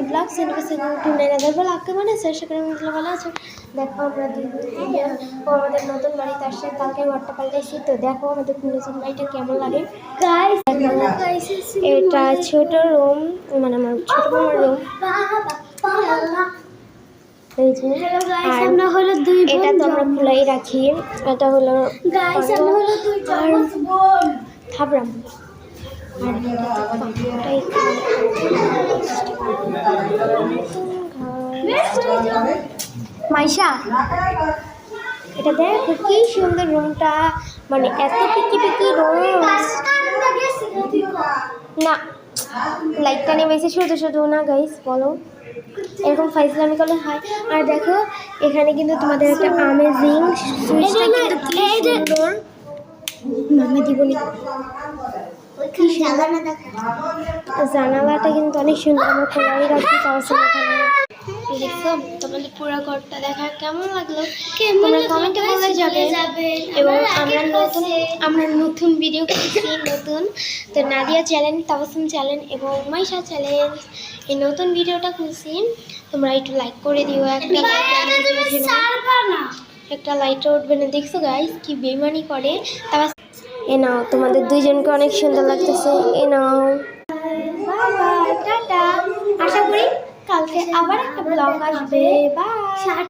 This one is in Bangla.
মাই ব্লগ চ্যানেল কেমন আছে আশা করি ভালো আছে। দেখো আমরা আমাদের নতুন বাড়িতে আসছে, কালকে ঘরটা পাল্টাইছি। তো দেখো আমাদের নতুন বাড়িটা কেমন লাগে। এটা ছোট রুম, মানে আমার ছোট মামার রুম। এটা তো আমরা খোলাই রাখি। এটা হলো থাবরাম। মাইশা, এটা দেখো কি সুন্দর রুমটা, মানে এত পিকি পিকি রুম না। লাইটটা নেমেছে শুধু শুধু না গাইস, বলো এরকম ফাইজলামি করলে হয়। আর দেখো এখানে কিন্তু তোমাদের একটা আমেজিং সুইচটা কিন্তু কি সুন্দর, মামা দিবনি জানালাটা কিন্তু অনেক সুন্দর। আমরা খোলাই রাখি, দেখছো তোমাদের পুরো ঘরটা দেখা কেমন লাগলো তোমরা কমেন্টে বলে যাবে। এবং আমরা নতুন ভিডিও করছি, নতুন তো নাদিয়া চ্যানেল, তাবাসসুম চ্যানেল এবং মাইশা চ্যানেল, এই নতুন ভিডিওটা খুলছি। তোমরা একটু লাইক করে দিও, একটা লাইটটা উঠবে না। দেখছো গাইস কি বেইমানি করে। এ নাও, তোমাদের দুইজনকে অনেক সুন্দর লাগতেছে। এ নাও, বাই বাই, টাটা। আশা করি কালকে আবার একটা ব্লগ আসবে। বাই।